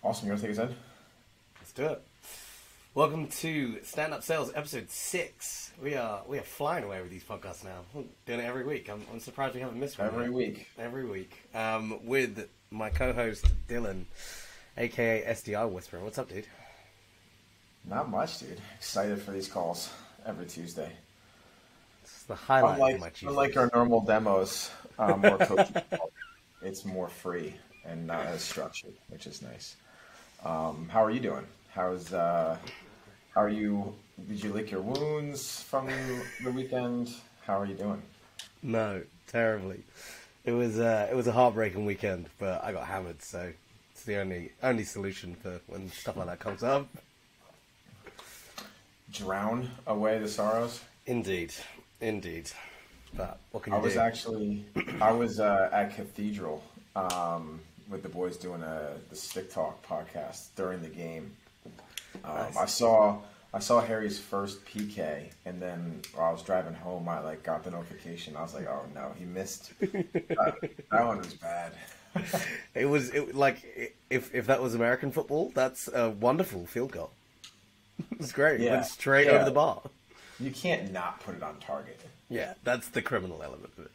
Awesome. You want to take us in? Let's do it. Welcome to Stand Up Sales, episode 6. We are flying away with these podcasts now. We're doing it every week. I'm surprised we haven't missed one. Every week. Every week. With my co-host, Dylan, a.k.a. SDR Whisperer. What's up, dude? Not much, dude. Excited for these calls every Tuesday. It's the highlight of my Tuesday. Unlike our normal demos or coaching, it's more free and not as structured, which is nice. How are you doing? How are you? Did you lick your wounds from the weekend? How are you doing? No, terribly. It was a heartbreaking weekend, but I got hammered, so it's the only solution for when stuff like that comes up. Drown away the sorrows. Indeed. But what can you do? I was at Cathedral with the boys doing the Stick Talk podcast during the game. Nice. I saw Harry's first PK, and then while I was driving home, I got the notification. I was like, "Oh no, he missed." That one was bad. If that was American football, that's a wonderful field goal. It was great. It went straight over the bar. You can't not put it on target. Yeah, that's the criminal element of it.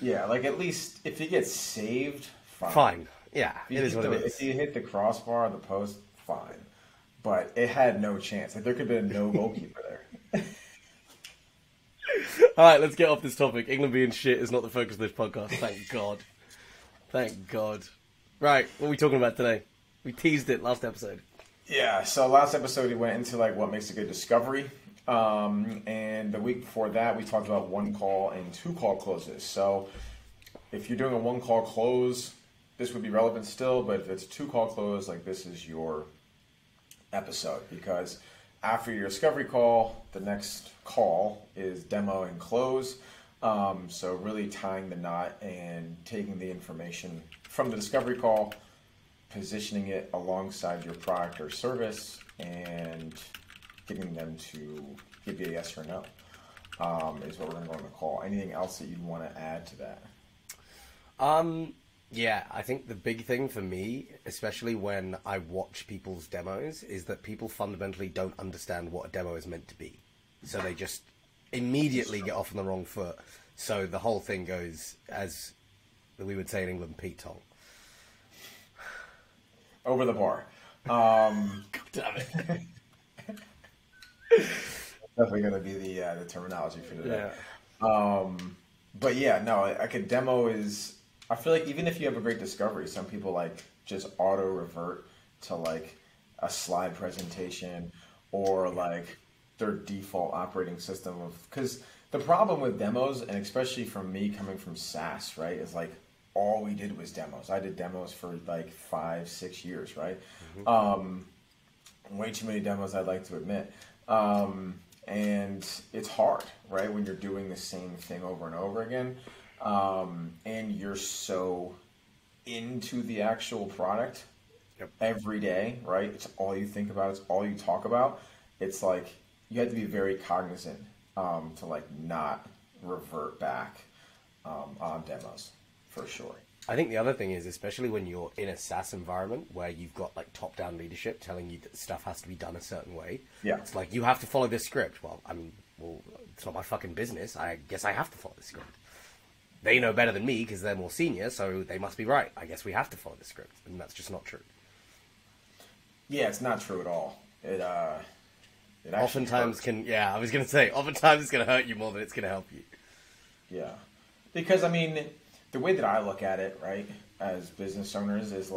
Yeah, at least if he gets saved, fine. Yeah, it is what it is. If you hit the crossbar or the post, fine. But it had no chance. There could have been no goalkeeper there. All right, let's get off this topic. England being shit is not the focus of this podcast. Thank God. Thank God. Right, what are we talking about today? We teased it last episode. Yeah, so last episode we went into what makes a good discovery. And the week before that, we talked about 1 call and 2 call closes. So if you're doing a 1 call close, this would be relevant still. But if it's a 2 call close, this is your episode, because after your discovery call, the next call is demo and close. So really tying the knot and taking the information from the discovery call, positioning it alongside your product or service, and getting them to give you a yes or no is what we're going to go on the call. Anything else that you'd want to add to that? Yeah, I think the big thing for me, especially when I watch people's demos, is that people fundamentally don't understand what a demo is meant to be. So they just immediately get off on the wrong foot. So the whole thing goes, as we would say in England, Pete Tong. Over the bar. God damn it. Definitely going to be the terminology for today. Yeah. But yeah, no, a demo is... I feel like even if you have a great discovery, some people just auto revert to a slide presentation or their default operating system because the problem with demos, and especially from me coming from SAAS, right, is all we did was demos. I did demos for 5-6 years, right? Mm-hmm. Way too many demos, I'd like to admit. And it's hard, right, when you're doing the same thing over and over again. And you're so into the actual product every day, right? It's all you think about. It's all you talk about. It's you have to be very cognizant to not revert back on demos, for sure. I think the other thing is, especially when you're in a SaaS environment where you've got top-down leadership telling you that stuff has to be done a certain way. Yeah. It's you have to follow this script. Well, it's not my fucking business. I guess I have to follow the script. They know better than me because they're more senior, so they must be right. I guess we have to follow the script, and that's just not true. Yeah, it's not true at all. It oftentimes hurts. Oftentimes it's going to hurt you more than it's going to help you. Yeah. Because, the way that I look at it, right, as business owners is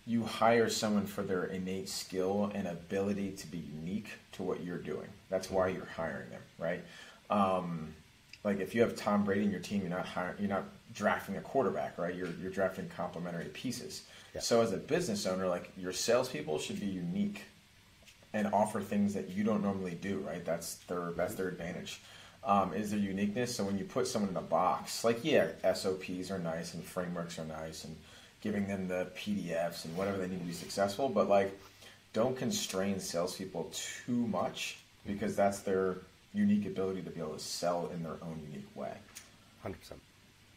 you hire someone for their innate skill and ability to be unique to what you're doing. That's why you're hiring them, right? If you have Tom Brady in your team, you're not drafting a quarterback, right? You're drafting complementary pieces. Yeah. So as a business owner, your salespeople should be unique and offer things that you don't normally do, right? That's their advantage. Is their uniqueness. So when you put someone in a box, SOPs are nice and frameworks are nice and giving them the PDFs and whatever they need to be successful, but don't constrain salespeople too much because that's their unique ability to be able to sell in their own unique way. 100%.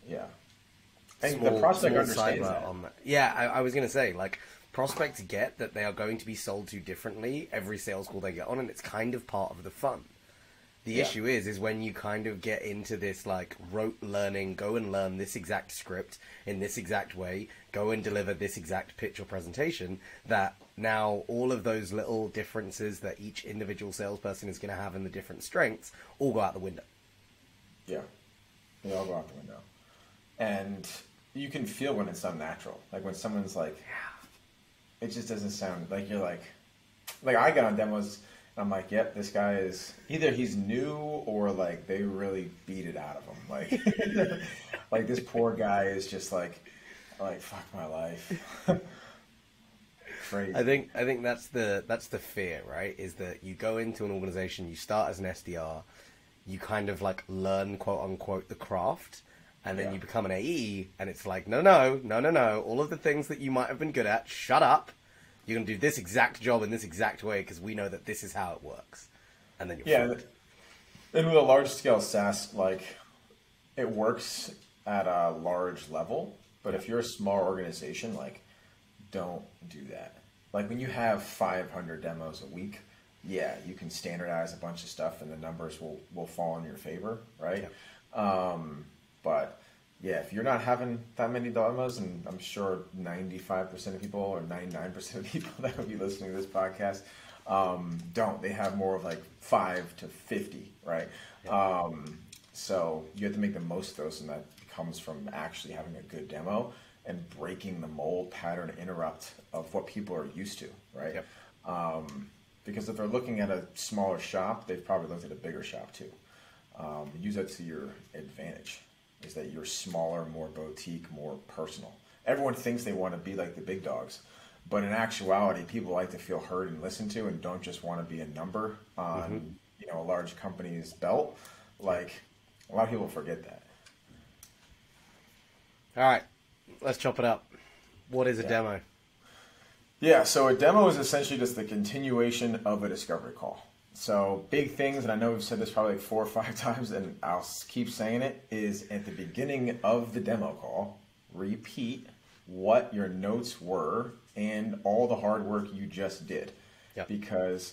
Yeah. And the prospect understands that. Yeah, I was going to say, prospects get that they are going to be sold to differently every sales call they get on, and it's kind of part of the fun. The issue is when you kind of get into this like rote learning, go and learn this exact script in this exact way, go and deliver this exact pitch or presentation, that now all of those little differences that each individual salesperson is going to have in the different strengths all go out the window. Yeah, they all go out the window. And you can feel when it's unnatural. Like when someone's like, it just doesn't sound like you're like I get on demos. I'm like, yep, this guy is either he's new or like they really beat it out of him. Like, like this poor guy is just like fuck my life. Crazy. I think that's the fear, right? Is that you go into an organization, you start as an SDR, you kind of like learn quote unquote the craft, and then you become an AE, and it's like no, all of the things that you might have been good at, shut up. You're going to do this exact job in this exact way because we know that this is how it works. And then you're fucked. And with a large-scale SaaS, like, it works at a large level. But if you're a small organization, like, don't do that. Like, when you have 500 demos a week, yeah, you can standardize a bunch of stuff and the numbers will fall in your favor, right? Yeah. But... yeah, if you're not having that many demos, and I'm sure 95% of people or 99% of people that will be listening to this podcast don't. They have more of like 5 to 50, right? Yeah. So you have to make the most of those, and that comes from actually having a good demo and breaking the mold, pattern, interrupt of what people are used to, right? Yep. Because if they're looking at a smaller shop, they've probably looked at a bigger shop too. Use that to your advantage. Is that you're smaller, more boutique, more personal. Everyone thinks they want to be like the big dogs, but in actuality, people like to feel heard and listened to, and don't just want to be a number on a large company's belt. Like a lot of people forget that. All right, let's chop it up. What is a demo? Yeah, so a demo is essentially just the continuation of a discovery call. So big things, and I know we've said this probably like 4 or 5 times, and I'll keep saying it, is at the beginning of the demo call, repeat what your notes were and all the hard work you just did. Yep. Because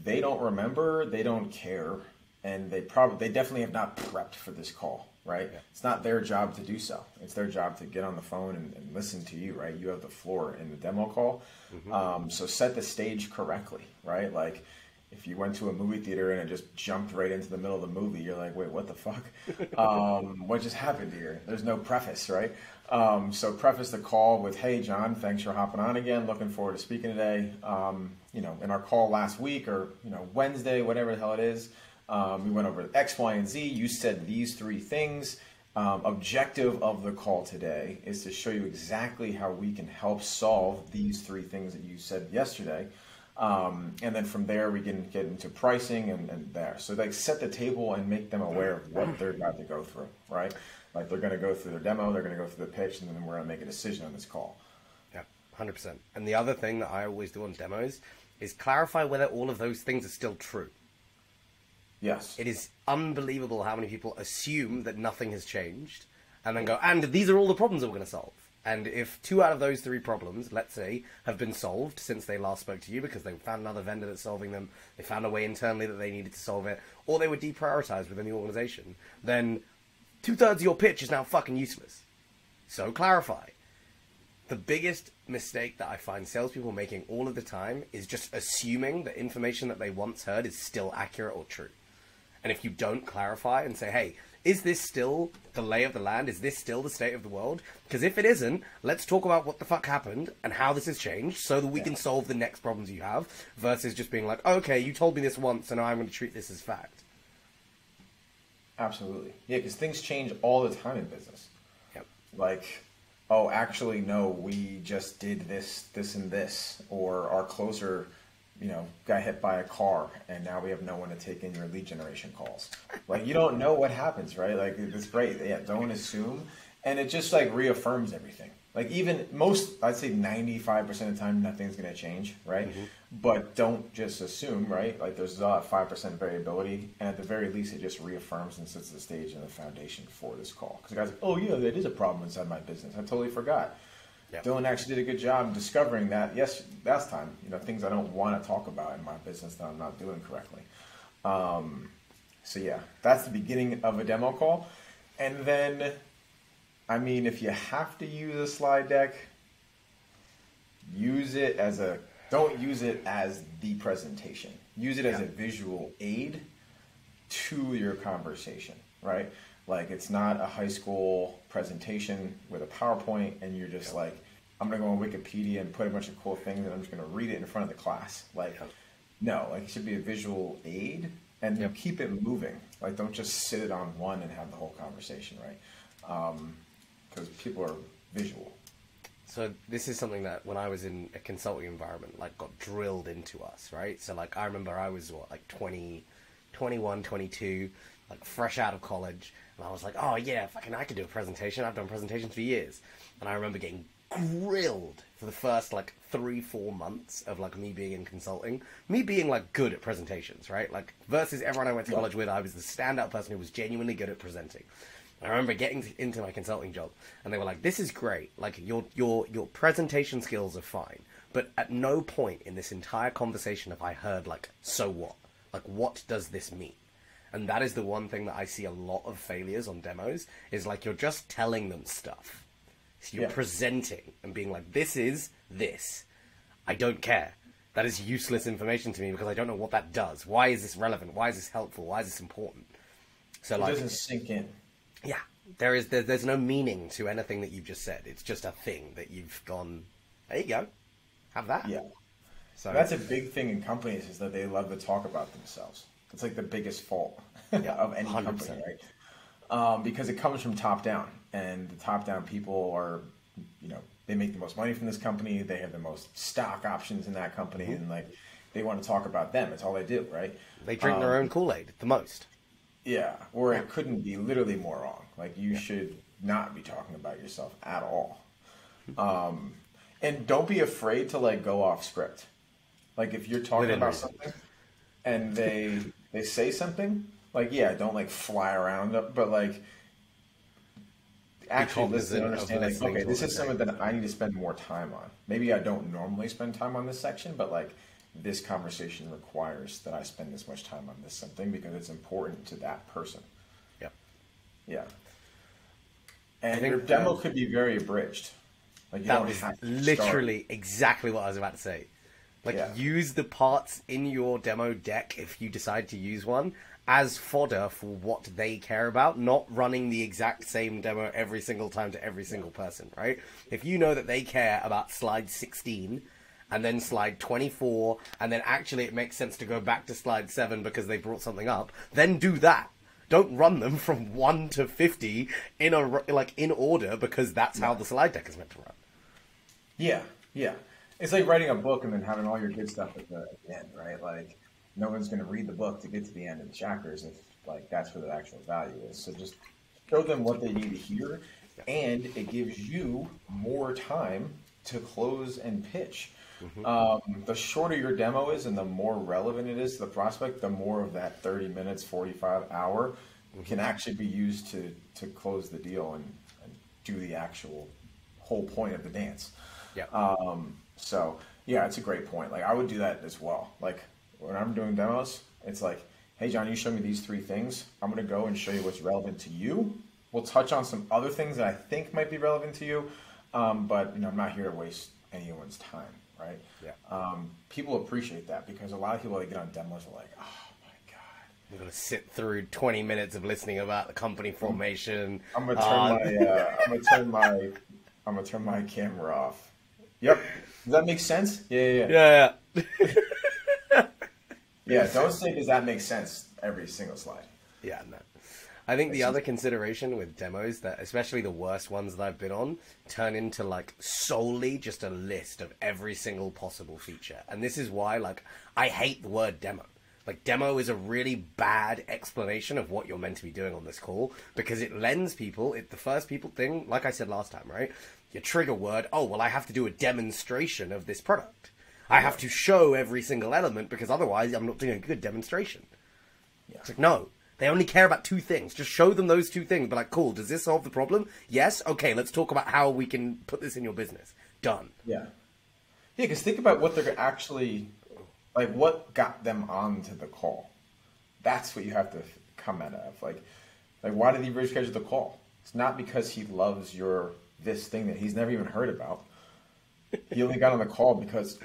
they don't remember, they don't care, and they definitely have not prepped for this call, right? Yep. It's not their job to do so. It's their job to get on the phone and listen to you, right? You have the floor in the demo call. So set the stage correctly, right? Like, if you went to a movie theater and it just jumped right into the middle of the movie, you're like, wait, what the fuck? What just happened here? There's no preface, right? So preface the call with, hey, John, thanks for hopping on again. Looking forward to speaking today. In our call last week or, Wednesday, whatever the hell it is, we went over X, Y, and Z. You said these 3 things. Objective of the call today is to show you exactly how we can help solve these 3 things that you said yesterday. And then from there, we can get into pricing and there. So like set the table and make them aware of what they're about to go through, right? Like they're going to go through their demo, they're going to go through the pitch, and then we're going to make a decision on this call. Yeah, 100%. And the other thing that I always do on demos is clarify whether all of those things are still true. Yes. It is unbelievable how many people assume that nothing has changed and then go, and these are all the problems that we're going to solve. And if 2 out of those 3 problems, let's say, have been solved since they last spoke to you because they found another vendor that's solving them, they found a way internally that they needed to solve it, or they were deprioritized within the organization, then 2/3 of your pitch is now fucking useless. So clarify. The biggest mistake that I find salespeople making all of the time is just assuming that information that they once heard is still accurate or true. And if you don't clarify and say, hey, is this still the lay of the land? Is this still the state of the world? Because if it isn't, let's talk about what the fuck happened and how this has changed so that we can solve the next problems you have versus just being like, okay, you told me this once, so now I'm going to treat this as fact. Absolutely. Yeah, because things change all the time in business. Yep. Like, oh, actually, no, we just did this, this, and this. Or our closer, got hit by a car, and now we have no one to take in your lead generation calls. Like, you don't know what happens, right? Like, it's great. Yeah, don't assume. And it just, like, reaffirms everything. Like, even I'd say 95% of the time, nothing's going to change, right? Mm-hmm. But don't just assume, right? Like, there's 5% variability, and at the very least, it just reaffirms and sets the stage and the foundation for this call. Because the guy's like, oh, yeah, that is a problem inside my business. I totally forgot. Yep. Dylan actually did a good job discovering that, yes, last time, things I don't want to talk about in my business that I'm not doing correctly. So yeah, that's the beginning of a demo call. And then, if you have to use a slide deck, don't use it as the presentation. Use it as a visual aid to your conversation, right? Like, it's not a high school presentation with a PowerPoint and you're just like, I'm going to go on Wikipedia and put a bunch of cool things and I'm just going to read it in front of the class. No, it should be a visual aid and keep it moving. Like, don't just sit it on one and have the whole conversation, right? Because people are visual. So this is something that when I was in a consulting environment, got drilled into us, right? So I remember I was 21, 22, fresh out of college. And I was like, oh yeah, I could do a presentation. I've done presentations for years. And I remember getting grilled for the first 3-4 months of me being in consulting, me being good at presentations, right? Versus everyone I went to college with, I was the standout person who was genuinely good at presenting. I remember getting into my consulting job and they were like, this is great. Your presentation skills are fine. But at no point in this entire conversation have I heard so what? What does this mean? And that is the one thing that I see a lot of failures on demos is you're just telling them stuff. So you're presenting and being like, this is this. I don't care. That is useless information to me because I don't know what that does. Why is this relevant? Why is this helpful? Why is this important? So it doesn't sink in. Yeah. There's no meaning to anything that you've just said. It's just a thing that you've gone, there you go. Have that. Yeah. So that's a big thing in companies is that they love to talk about themselves. It's the biggest fault of any 100%. Company, right? Because it comes from top down, and the top down people are, they make the most money from this company. They have the most stock options in that company, and they want to talk about them. It's all they do, right? They drink their own Kool-Aid the most. Yeah, or it couldn't be literally more wrong. You should not be talking about yourself at all. And don't be afraid to go off script. If you're talking about something and they say something, don't fly around, but actually listen and understand, okay, this is something that I need to spend more time on. Maybe I don't normally spend time on this section, but this conversation requires that I spend this much time on this something because it's important to that person. Yep. Yeah. And your demo could be very abridged. That was literally exactly what I was about to say. Use the parts in your demo deck, if you decide to use one, as fodder for what they care about, not running the exact same demo every single time to every single person, right? If you know that they care about slide 16 and then slide 24, and then actually it makes sense to go back to slide 7 because they brought something up, then do that. Don't run them from 1 to 50 in order because that's how the slide deck is meant to run. Yeah, yeah. It's like writing a book and then having all your good stuff at the end, right? No one's going to read the book to get to the end of the chapters if that's where the actual value is. So just show them what they need to hear, and it gives you more time to close and pitch. The shorter your demo is and the more relevant it is to the prospect, the more of that 30 minutes, 45 hour can actually be used to close the deal and do the actual whole point of the dance. Yeah. So yeah, it's a great point. I would do that as well. When I'm doing demos, it's hey John, you show me these 3 things. I'm going to go and show you what's relevant to you. We'll touch on some other things that I think might be relevant to you. But I'm not here to waste anyone's time. Right? Yeah. People appreciate that because a lot of people that get on demos are like, oh my God. We're going to sit through 20 minutes of listening about the company formation. I'm going to turn my camera off. Yep. Does that make sense? Yeah. Yeah, don't say does that make sense every single slide. Yeah, no. I think the other consideration with demos, that especially the worst ones that I've been on, turn into solely just a list of every single possible feature. And this is why I hate the word demo. Demo is a really bad explanation of what you're meant to be doing on this call because it lends people, the first people thing, like I said last time, right? Your trigger word, oh, well, I have to do a demonstration of this product. I have to show every single element because otherwise I'm not doing a good demonstration. Yeah. It's no. They only care about 2 things. Just show them those 2 things. But cool, does this solve the problem? Yes? Okay, let's talk about how we can put this in your business. Done. Yeah. Yeah, because think about what they're actually, like, what got them onto the call. That's what you have to come out of. Like why did he reschedule the call? It's not because he loves this thing that he's never even heard about. He only got on the call because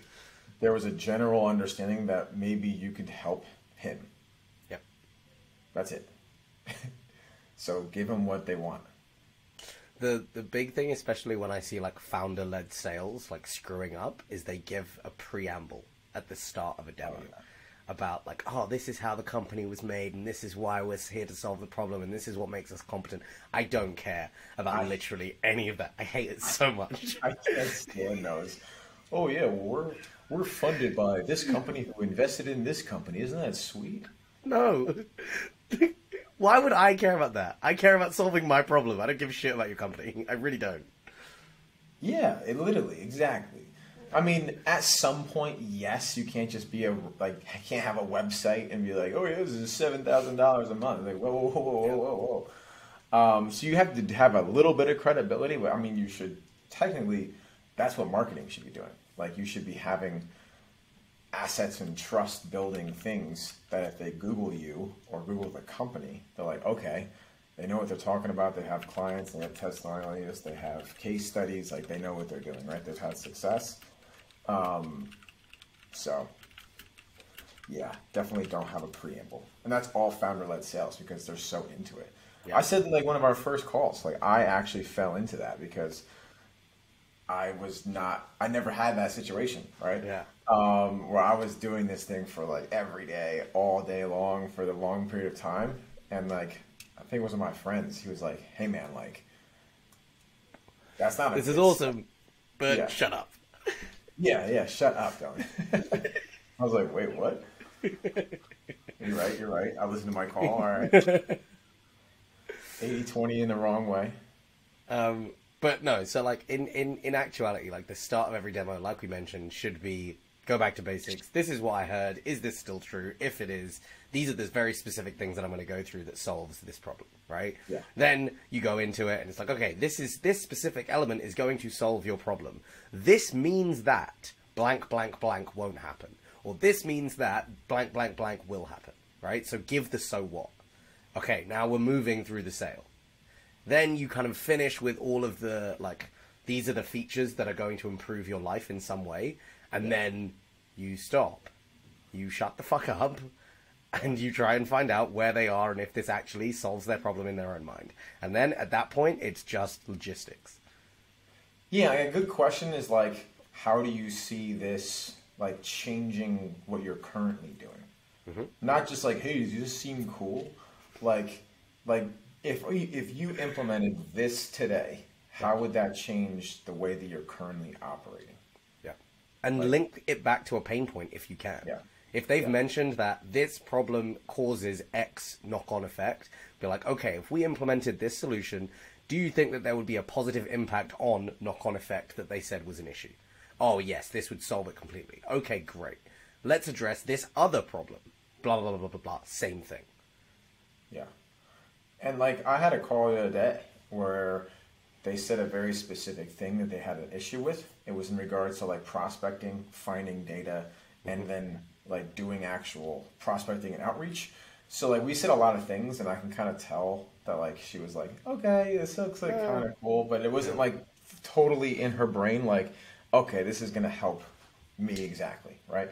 there was a general understanding that maybe you could help him. Yep. That's it. So give them what they want. The big thing, especially when I see like founder-led sales like screwing up, is they give a preamble at the start of a demo about like, oh, this is how the company was made, and this is why we're here to solve the problem, and this is what makes us competent. I don't care about literally any of that. I hate it so much. I can't stand those. Oh yeah, well, we're funded by this company who invested in this company. Isn't that sweet? No. Why would I care about that? I care about solving my problem. I don't give a shit about your company. I really don't. Yeah, literally, exactly. I mean, at some point, yes, you can't just be I can't have a website and be like, oh yeah, this is $7,000 a month. Like, whoa. So you have to have a little bit of credibility, but I mean, you should technically, that's what marketing should be doing. Like, you should be having assets and trust building things that if they Google you or Google the company, they're like, okay, they know what they're talking about. They have clients, they have testimonials, they have case studies, like they know what they're doing, right? They've had success. So yeah, definitely don't have a preamble. And that's all founder-led sales because they're so into it. Yeah. I said like one of our first calls, like I actually fell into that because I never had that situation, right? Yeah. Where I was doing this thing for like every day, all day long for the long period of time. And like, I think it was one of my friends, he was like, hey man, like, that's not this is awesome, but shut up. Yeah, shut up, Don. I was like, wait, what? You're right. I listened to my call, all right. 80-20 in the wrong way. But no, so like in actuality, like the start of every demo, like we mentioned, should be go back to basics. This is what I heard. Is this still true? If it is, these are the very specific things that I'm going to go through that solves this problem, right? Yeah. Then you go into it and it's like, okay, this specific element is going to solve your problem. This means that blank, blank, blank won't happen. Or this means that blank, blank, blank will happen, right? So give the so what. Okay, now we're moving through the sale. Then you kind of finish with all of the, like, these are the features that are going to improve your life in some way. And then you stop. You shut the fuck up. And you try and find out where they are and if this actually solves their problem in their own mind. And then at that point, it's just logistics. Yeah, a good question is like, how do you see this like changing what you're currently doing? Mm-hmm. Not just like, hey, does this seem cool? Like if you implemented this today, how would that change the way that you're currently operating? Yeah. And like, link it back to a pain point if you can. Yeah. If they've mentioned that this problem causes X knock-on effect, be like, okay, if we implemented this solution, do you think that there would be a positive impact on knock-on effect that they said was an issue? Oh, yes, this would solve it completely. Okay, great. Let's address this other problem. Blah, blah, blah, blah, blah, blah. Same thing. Yeah. And like, I had a call the other day where they said a very specific thing that they had an issue with. It was in regards to like prospecting, finding data, and then like doing actual prospecting and outreach. So like we said a lot of things and I can kind of tell that like she was like, okay, this looks like kind of cool, but it wasn't like totally in her brain like, okay, this is going to help me exactly, right?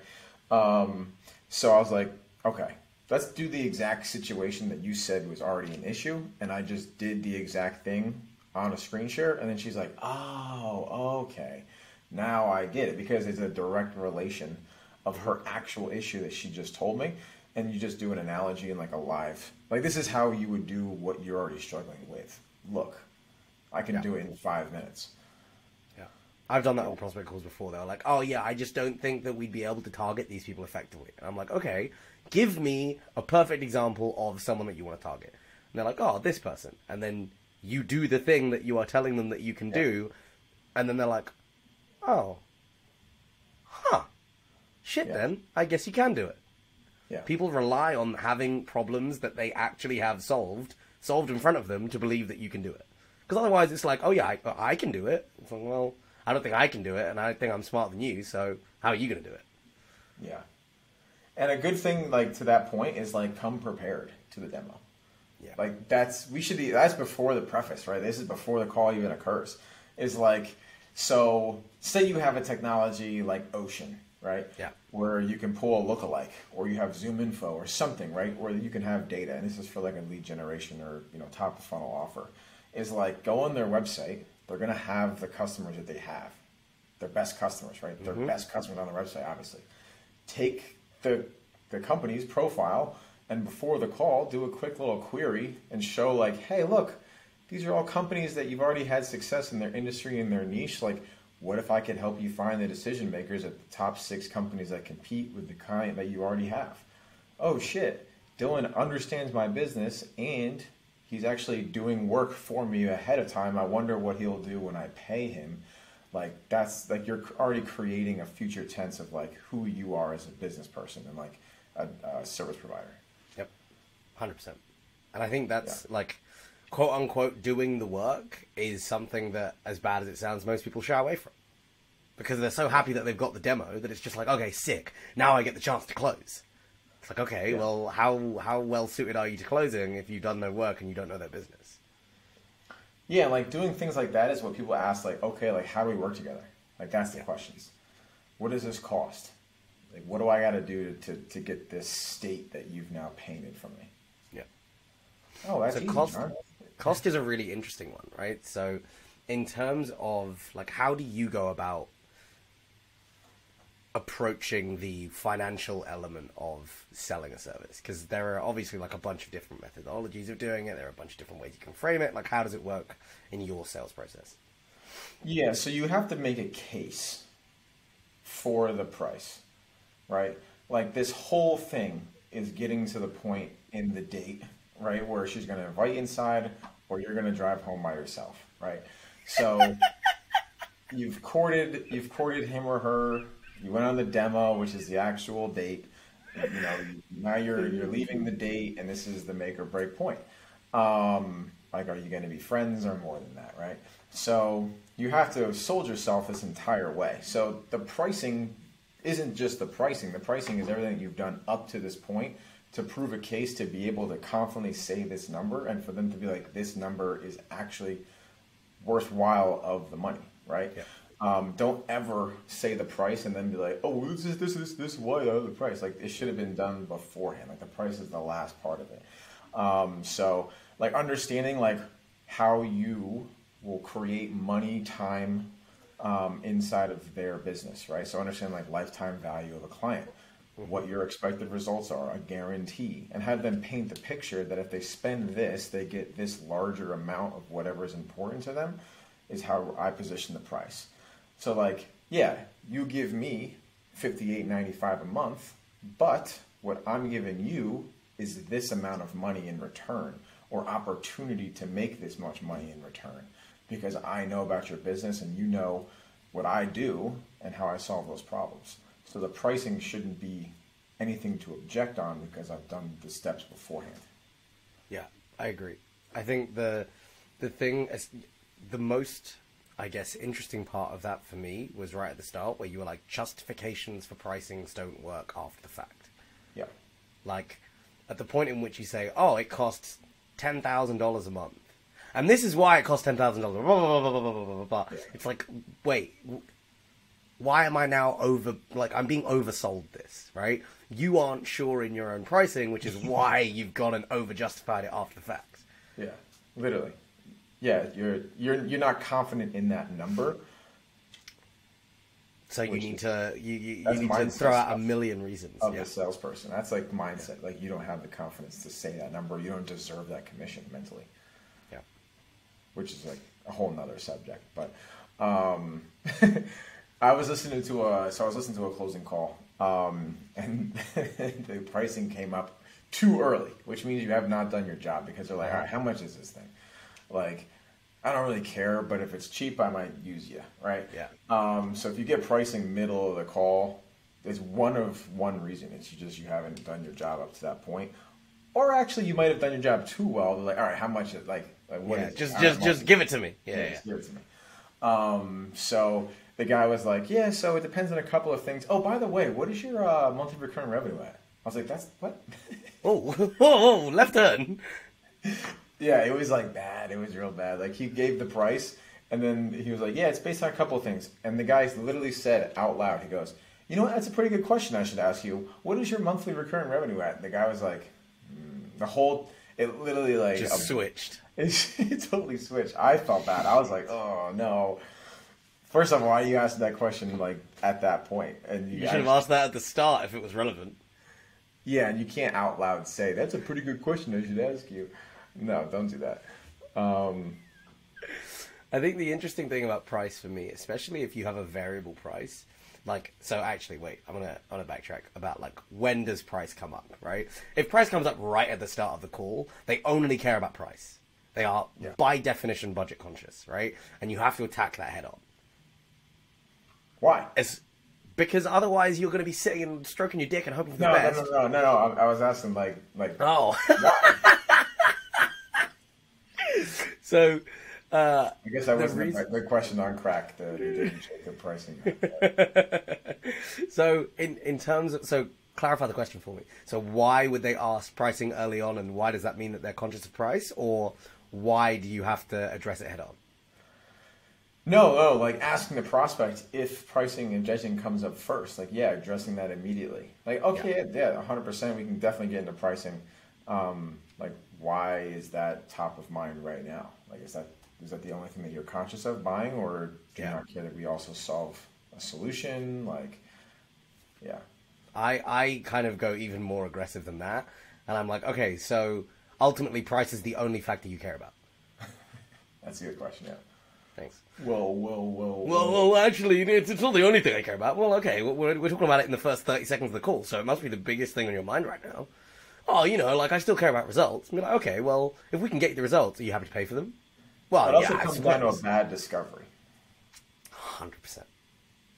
So I was like, okay, let's do the exact situation that you said was already an issue, and I just did the exact thing on a screen share, and then she's like, oh, okay, now I get it, because it's a direct relation of her actual issue that she just told me, and you just do an analogy in like a live, like this is how you would do what you're already struggling with. Look, I can do it in 5 minutes. Yeah, I've done that on prospect calls before. They're like, oh yeah, I just don't think that we'd be able to target these people effectively. And I'm like, okay, give me a perfect example of someone that you want to target. And they're like, oh, this person. And then you do the thing that you are telling them that you can do, and then they're like, oh, shit, then I guess you can do it. Yeah. People rely on having problems that they actually have solved in front of them to believe that you can do it. Because otherwise it's like, oh yeah, I can do it. It's like, well, I don't think I can do it, and I think I'm smarter than you, so how are you going to do it? Yeah. And a good thing, like, to that point is, like, come prepared to the demo. Yeah. Like, that's before the preface, right? This is before the call even occurs. Is like, so say you have a technology like Ocean, right? Yeah. Where you can pull a lookalike, or you have Zoom info or something, right? Where you can have data, and this is for like a lead generation or, you know, top of funnel offer. Is like, go on their website. They're going to have the customers that they have, their best customers, right? Their best customers on the website, obviously. Take the company's profile, and before the call, do a quick little query and show like, hey, look, these are all companies that you've already had success in their industry and their niche. Like, what if I could help you find the decision makers at the top 6 companies that compete with the client that you already have? Oh shit, Dylan understands my business and he's actually doing work for me ahead of time. I wonder what he'll do when I pay him. Like, that's like, you're already creating a future tense of like who you are as a business person and like a service provider. Yep, 100%. And I think that's like, quote unquote, doing the work is something that, as bad as it sounds, most people shy away from. Because they're so happy that they've got the demo that it's just like, okay, sick, now I get the chance to close. It's like, okay, well, how well suited are you to closing if you've done no work and you don't know their business? Yeah, like doing things like that is what people ask, like, okay, like, how do we work together? Like, that's the questions. What does this cost? Like, what do I got to do to get this state that you've now painted for me? Yeah. Oh, that's so easy, John. Cost is a really interesting one, right? So in terms of, like, how do you go about approaching the financial element of selling a service? Because there are obviously like a bunch of different methodologies of doing it. There are a bunch of different ways you can frame it. Like, how does it work in your sales process? Yeah, so you have to make a case for the price, right? Like, this whole thing is getting to the point in the date, right, where she's going to invite you inside or you're going to drive home by yourself, right? So you've courted him or her. You went on the demo, which is the actual date. You know, now you're leaving the date, and this is the make or break point. Like, are you going to be friends or more than that, right? So you have to have sold yourself this entire way. So the pricing isn't just the pricing. The pricing is everything you've done up to this point to prove a case to be able to confidently say this number, and for them to be like, this number is actually worthwhile of the money, right? Yeah. Don't ever say the price and then be like, oh, this is why the price. Like, it should have been done beforehand. Like, the price is the last part of it. So, like, understanding like how you will create money, time inside of their business, right? So understand like lifetime value of a client, what your expected results are, a guarantee, and have them paint the picture that if they spend this, they get this larger amount of whatever is important to them, is how I position the price. So like, yeah, you give me $58.95 a month, but what I'm giving you is this amount of money in return, or opportunity to make this much money in return, because I know about your business and you know what I do and how I solve those problems. So the pricing shouldn't be anything to object on because I've done the steps beforehand. Yeah, I agree. I think the thing, the most, I guess, interesting part of that for me was right at the start, where you were like, justifications for pricings don't work after the fact. Yeah. Like, at the point in which you say, oh, it costs $10,000 a month, and this is why it costs $10,000, blah, blah, blah, blah, blah, blah, blah, blah. Yeah. It's like, wait, why am I now I'm being oversold this, right? You aren't sure in your own pricing, which is why you've gone and over-justified it after the fact. Yeah, literally. Yeah, you're not confident in that number. So you need to you need to throw out a million reasons of the salesperson. That's like mindset. Yeah. Like, you don't have the confidence to say that number. You don't deserve that commission mentally. Yeah, which is like a whole nother subject. But I was listening to a closing call, and the pricing came up too early, which means you have not done your job, because they're like, all right, how much is this thing? Like, I don't really care, but if it's cheap, I might use you, right? Yeah. So if you get pricing middle of the call, it's one reason. It's you haven't done your job up to that point, or actually you might have done your job too well. They're like, all right, how much? What? Yeah, just give it to me. Yeah, Just give it to me. So the guy was like, yeah, so it depends on a couple of things. Oh, by the way, what is your monthly recurring revenue at? I was like, that's what? Oh, left turn. Yeah, it was like bad. It was real bad. Like he gave the price and then he was like, yeah, it's based on a couple of things. And the guy literally said out loud, he goes, you know what? That's a pretty good question I should ask you. What is your monthly recurring revenue at? And the guy was like, it literally like just switched. It totally switched. I felt bad. I was like, oh no. First of all, why you asked that question like at that point? And you should have asked that at the start if it was relevant. Yeah, and you can't out loud say, that's a pretty good question I should ask you. No, don't do that. I think the interesting thing about price for me, especially if you have a variable price, like, so actually, wait, I'm gonna backtrack about like, when does price come up, right? If price comes up right at the start of the call, they only care about price. They are, by definition, budget conscious, right? And you have to attack that head on. Why? Because otherwise you're going to be sitting and stroking your dick and hoping for the best. No. I was asking like. Oh. So. I guess I wasn't the question on crack. You didn't check the pricing. So in terms of, so clarify the question for me. So why would they ask pricing early on, and why does that mean that they're conscious of price, or why do you have to address it head on? No, like asking the prospect if pricing and judging comes up first. Like, yeah, addressing that immediately. Like, okay, yeah, 100%, we can definitely get into pricing. Like, why is that top of mind right now? Like, is that the only thing that you're conscious of buying, or do you not care that we also solve a solution? Like, yeah. I kind of go even more aggressive than that, and I'm like, okay, so ultimately price is the only factor you care about. That's a good question, yeah. Thanks. Well, actually, it's not the only thing I care about. Well, okay, we're talking about it in the first 30 seconds of the call, so it must be the biggest thing on your mind right now. Oh, like, I still care about results. I'm like, okay, well, if we can get you the results, are you happy to pay for them? Well, it also comes down to a bad discovery. 100%.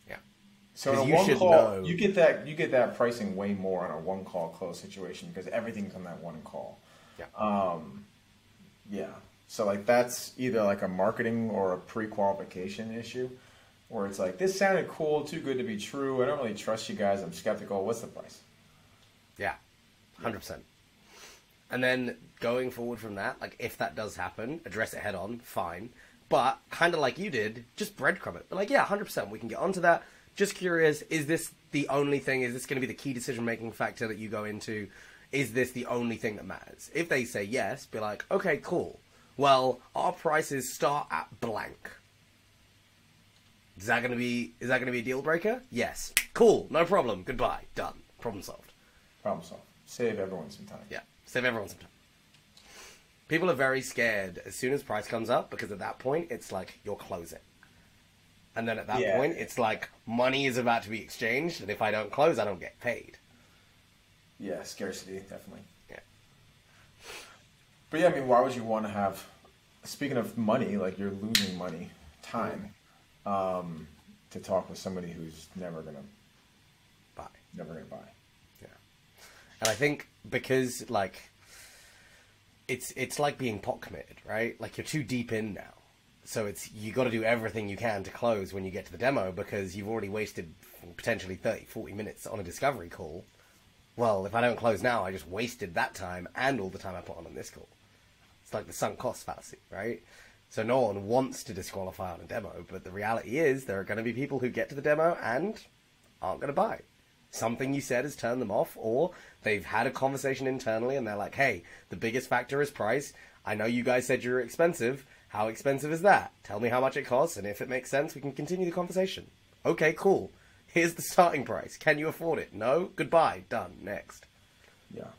Yeah. So in a one call, you get that pricing way more on a one call close situation because everything's on that one call. Yeah. Yeah. So like that's either like a marketing or a pre-qualification issue where it's like, this sounded cool, too good to be true. I don't really trust you guys. I'm skeptical. What's the price? Yeah. 100%. And then going forward from that, like if that does happen, address it head on, fine. But kind of like you did, just breadcrumb it. But like, yeah, 100%, we can get onto that. Just curious, is this the only thing? Is this going to be the key decision-making factor that you go into? Is this the only thing that matters? If they say yes, be like, okay, cool. Well, our prices start at blank. Is that going to be a deal breaker? Yes. Cool. No problem. Goodbye. Done. Problem solved. Problem solved. Save everyone some time. Yeah. Save everyone some time. People are very scared as soon as price comes up because at that point it's like you're closing. And then at that point it's like money is about to be exchanged, and if I don't close, I don't get paid. Yeah, scarcity, definitely. Yeah. But yeah, I mean, why would you want to have, speaking of money, like you're losing money, time, to talk with somebody who's never going to buy. Yeah. And I think because like, it's like being pot committed, right? Like you're too deep in now. So you got to do everything you can to close when you get to the demo because you've already wasted potentially 30, 40 minutes on a discovery call. Well, if I don't close now, I just wasted that time and all the time I put on this call. It's like the sunk cost fallacy, right? So no one wants to disqualify on a demo, but the reality is there are going to be people who get to the demo and aren't going to buy. Something you said has turned them off, or they've had a conversation internally and they're like, hey, the biggest factor is price. I know you guys said you're expensive. How expensive is that? Tell me how much it costs, and if it makes sense, we can continue the conversation. Okay, cool. Here's the starting price. Can you afford it? No? Goodbye. Done. Next. Yeah.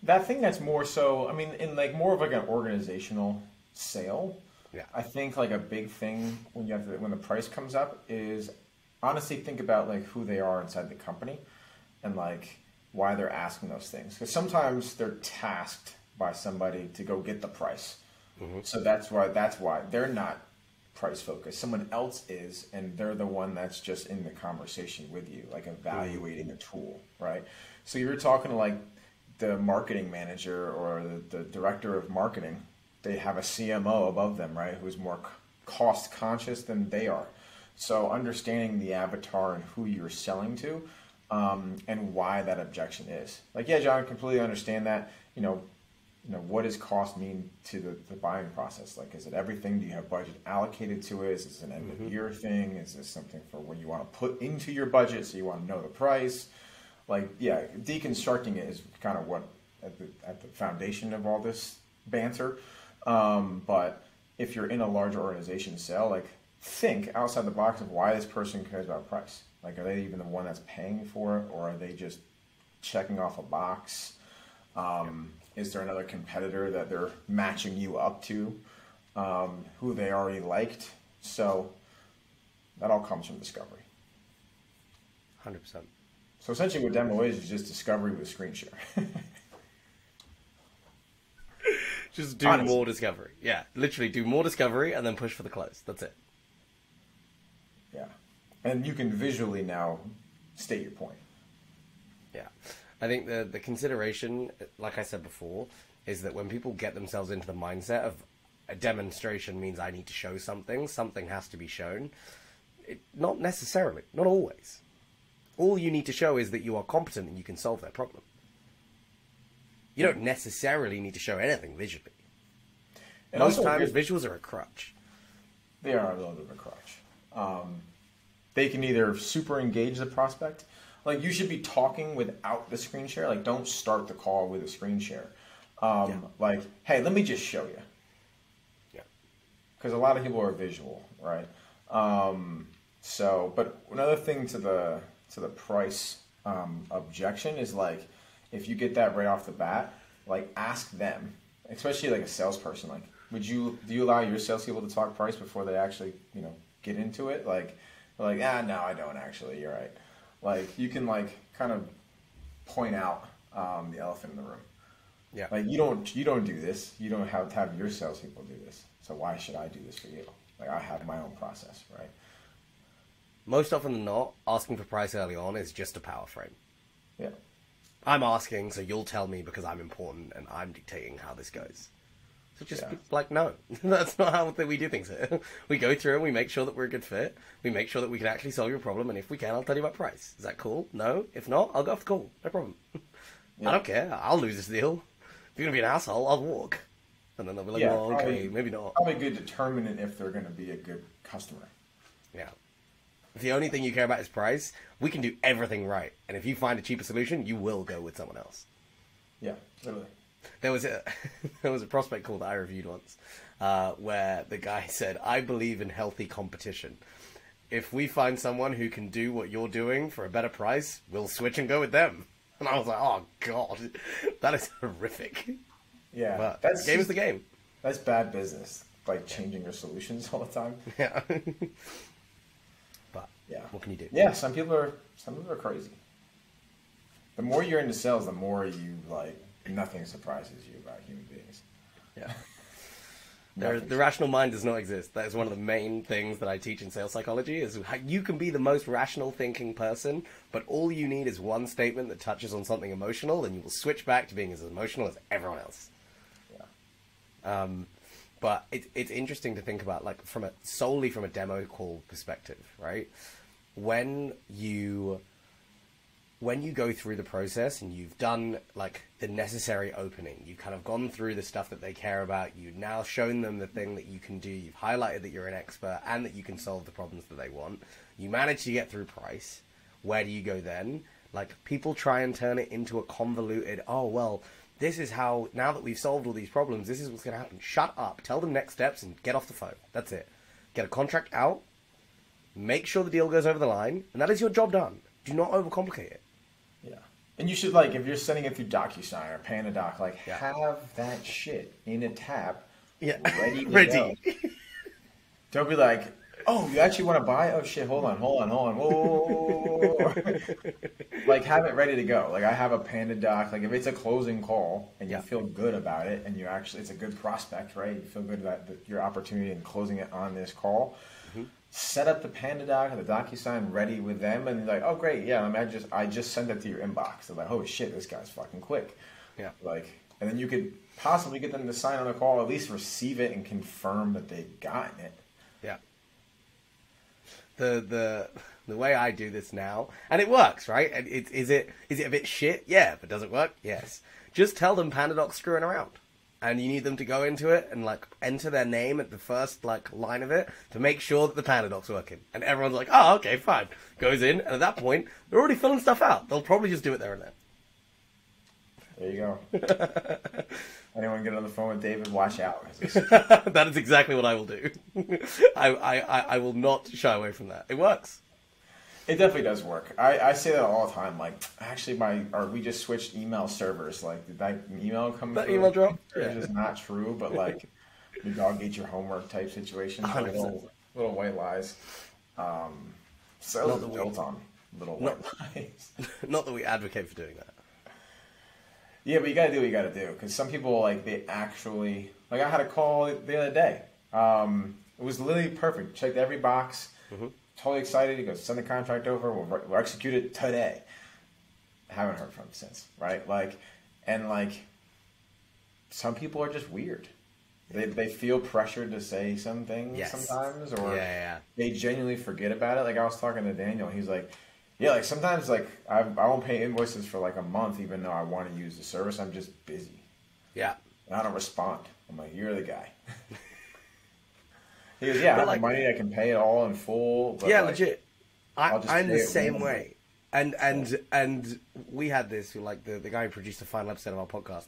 That thing that's more so, I mean, in like more of like an organizational sale, yeah. I think like a big thing when when the price comes up is honestly think about like who they are inside the company and like why they're asking those things. Because sometimes they're tasked by somebody to go get the price. Mm-hmm. So that's why they're not price focused. Someone else is, and they're the one that's just in the conversation with you, like evaluating a tool, right? So you're talking to like the marketing manager or the director of marketing. They have a CMO above them, right? Who's more cost conscious than they are. So understanding the avatar and who you're selling to, and why that objection is. Like, yeah, John, I completely understand that. What does cost mean to the buying process? Like, is it everything? Do you have budget allocated to it? Is this an end of year thing? Is this something for when you want to put into your budget, so you want to know the price? Like, yeah, deconstructing it is kind of what at the foundation of all this banter. But if you're in a larger organization sale, like, think outside the box of why this person cares about price. Like, are they even the one that's paying for it, or are they just checking off a box? Is there another competitor that they're matching you up to, who they already liked? So that all comes from discovery. 100%. So essentially what demo is just discovery with screen share. Just do more discovery. Yeah, literally do more discovery and then push for the close. That's it. Yeah. And you can visually now state your point. Yeah. I think the consideration, like I said before, is that when people get themselves into the mindset of a demonstration means I need to show something has to be shown. Not necessarily, not always. All you need to show is that you are competent and you can solve their problem. You don't necessarily need to show anything visually. And most times, visuals are a crutch. They are a little bit of a crutch. They can either super engage the prospect. Like, you should be talking without the screen share. Like, don't start the call with a screen share. Like, hey, let me just show you. Yeah. Because a lot of people are visual, right? But another thing to the price objection is, like, if you get that right off the bat, like, ask them, especially like a salesperson, like, do you allow your salespeople to talk price before they actually, get into it? Like, no, I don't actually. You're right. Like, you can, like, kind of point out the elephant in the room. Yeah. Like, you don't do this. You don't have to have your salespeople do this. So why should I do this for you? Like, I have my own process, right? Most often than not, asking for price early on is just a power frame. Yeah. I'm asking, so you'll tell me because I'm important and I'm dictating how this goes. So just be like, no, that's not how we do things here. We go through and we make sure that we're a good fit. We make sure that we can actually solve your problem. And if we can, I'll tell you about price. Is that cool? No? If not, I'll go off the call. No problem. Yeah. I don't care. I'll lose this deal. If you're going to be an asshole, I'll walk. And then they'll be like, well, okay, maybe not. Probably a good determinant if they're going to be a good customer. Yeah. If the only thing you care about is price, we can do everything right. And if you find a cheaper solution, you will go with someone else. Yeah, literally. There was a prospect call that I reviewed once, where the guy said, I believe in healthy competition. If we find someone who can do what you're doing for a better price, we'll switch and go with them. And I was like, oh, God, that is horrific. Yeah. But the game is the game. That's bad business, like changing your solutions all the time. Yeah. But yeah, what can you do? Yeah, some people are crazy. The more you're into sales, the more you, like, nothing surprises you about human beings. Yeah. The rational mind does not exist. That is one of the main things that I teach in sales psychology, is how you can be the most rational thinking person, but all you need is one statement that touches on something emotional, and you will switch back to being as emotional as everyone else. Yeah. But it's interesting to think about, like, solely from a demo call perspective, right? When you go through the process and you've done, like, the necessary opening, you've kind of gone through the stuff that they care about, you've now shown them the thing that you can do, you've highlighted that you're an expert and that you can solve the problems that they want, you manage to get through price, where do you go then? Like, people try and turn it into a convoluted, oh, well, this is how, now that we've solved all these problems, this is what's going to happen. Shut up, tell them next steps and get off the phone. That's it. Get a contract out, make sure the deal goes over the line, and that is your job done. Do not overcomplicate it. Yeah. And you should, like, if you're sending it through DocuSign or PandaDoc, like, have that shit in a tab ready to go. Don't be like, oh, you actually want to buy? Oh, shit, hold on. Whoa. Like, have it ready to go. Like, I have a PandaDoc. Like, if it's a closing call and you feel good about it and it's a good prospect, right? You feel good about your opportunity in closing it on this call. Mm-hmm. Set up the PandaDoc and the DocuSign ready with them, and they're like, oh, great, yeah, I just sent that to your inbox. They're like, oh, shit, this guy's fucking quick. Yeah. Like, and then you could possibly get them to sign on the call, at least receive it and confirm that they've gotten it. The way I do this now, and it works, right? And is it a bit shit? Yeah. But does it work? Yes. Just tell them PandaDoc's screwing around, and you need them to go into it and like enter their name at the first like line of it to make sure that the PandaDoc's working. And everyone's like, oh, okay, fine. Goes in, and at that point, they're already filling stuff out. They'll probably just do it there and then. There you go. Anyone get on the phone with David? Watch out. That is exactly what I will do. I will not shy away from that. It works. It definitely does work. I say that all the time. Like, actually, we just switched email servers. Like, did that email come through? That email drop? It's just not true, but like, your dog ate your homework type situations. Little white lies. Sales is built on little white lies. Not that we advocate for doing that. Yeah, but you gotta do what you gotta do. Because some people, like, they actually... Like, I had a call the other day. It was literally perfect. Checked every box. Mm-hmm. Totally excited. He goes, send the contract over. We'll execute it today. Haven't heard from him since, right? Like, and like, some people are just weird. They feel pressured to say some things sometimes, or they genuinely forget about it. Like, I was talking to Daniel. He's like, yeah, like sometimes like I won't pay invoices for like a month, even though I want to use the service. I'm just busy. Yeah. And I don't respond. I'm like, you're the guy. He goes, yeah, I have the money. I can pay it all in full. But yeah, like, legit. I'm the same way. And we had this, like the guy who produced the final episode of our podcast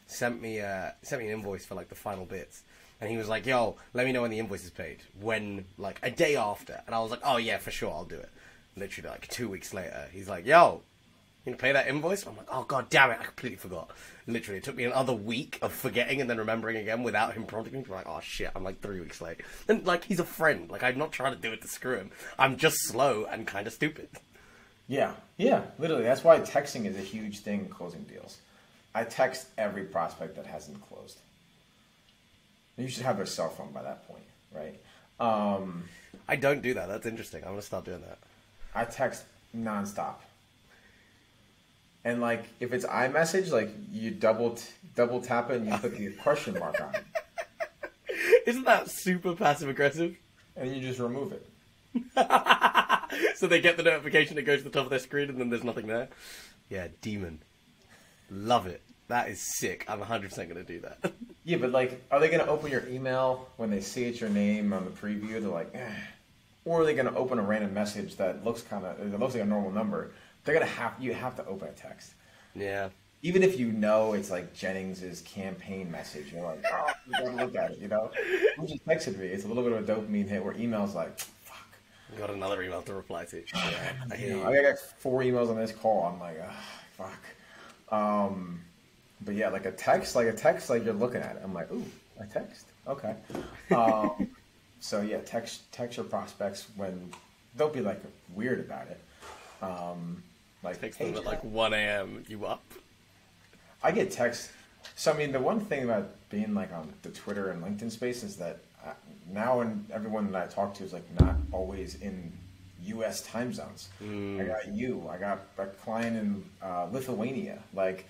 sent me an invoice for like the final bits. And he was like, yo, let me know when the invoice is paid. When, like, a day after. And I was like, oh yeah, for sure, I'll do it. Literally like 2 weeks later, he's like, yo, you gonna pay that invoice? I'm like, oh god damn it, I completely forgot. Literally, it took me another week of forgetting and then remembering again without him prompting me. I'm like, oh shit, I'm like 3 weeks late. And like, he's a friend. Like, I'm not trying to do it to screw him. I'm just slow and kind of stupid. Yeah, literally. That's why texting is a huge thing in closing deals. I text every prospect that hasn't closed. You should have their cell phone by that point, right? I don't do that. That's interesting. I'm gonna start doing that. I text nonstop. And like, if it's iMessage, like you double tap it and you put the question mark on it. Isn't that super passive aggressive? And you just remove it. So they get the notification, it goes to the top of their screen, and then there's nothing there. Yeah, demon. Love it. That is sick. I'm 100% going to do that. Yeah, but like, are they going to open your email when they see it's your name on the preview? They're like, eh. Or are they going to open a random message that looks like a normal number? You have to open a text. Yeah. Even if you know it's like Jennings' campaign message, you're like, oh, you gotta look at it, you know? You just texted me. It's a little bit of a dopamine hit where email's like, fuck. Got another email to reply to. Yeah, I got 4 emails on this call. I'm like, fuck. But yeah, like a text, like you're looking at it. I'm like, ooh, a text. Okay. So yeah, text your prospects when, don't be like weird about it. Like text them at like 1 a.m. You up? I get texts. So I mean, the one thing about being like on the Twitter and LinkedIn space is that now everyone that I talk to is like not always in U.S. time zones. I got a client in Lithuania. Like,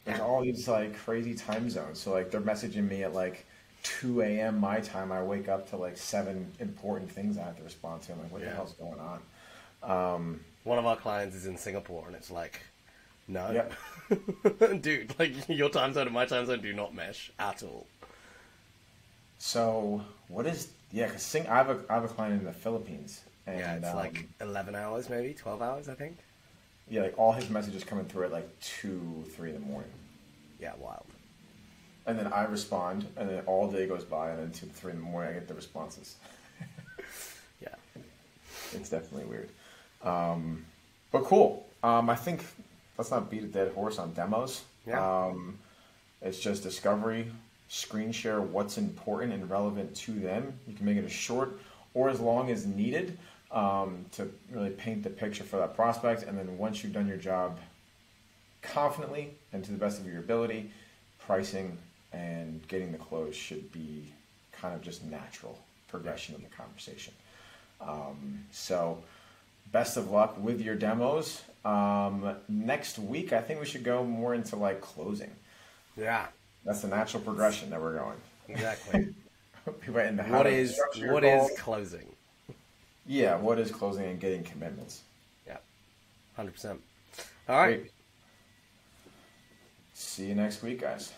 there's all these like crazy time zones. So like they're messaging me at like 2 a.m. my time. I wake up to like 7 important things I have to respond to. I'm like, what the hell's going on? One of our clients is in Singapore, and it's like, no. Yep. Dude, like, your time zone and my time zone do not mesh at all. So, because I have a client in the Philippines. And, yeah, it's like 11 hours, maybe 12 hours, I think. Yeah, like all his messages coming through at like 2, 3 in the morning. Yeah, wild. And then I respond, and then all day goes by, and then 2 to 3 in the morning I get the responses. Yeah. It's definitely weird. But cool. I think let's not beat a dead horse on demos. Yeah. It's just discovery, screen share what's important and relevant to them. You can make it as short or as long as needed to really paint the picture for that prospect. And then once you've done your job confidently and to the best of your ability, pricing and getting the close should be kind of just natural progression of the conversation. So best of luck with your demos. Next week, I think we should go more into like closing. Yeah. That's the natural progression that we're going. Exactly. We went into what is closing? Yeah, what is closing and getting commitments? Yeah, 100%. All right. Great. See you next week, guys.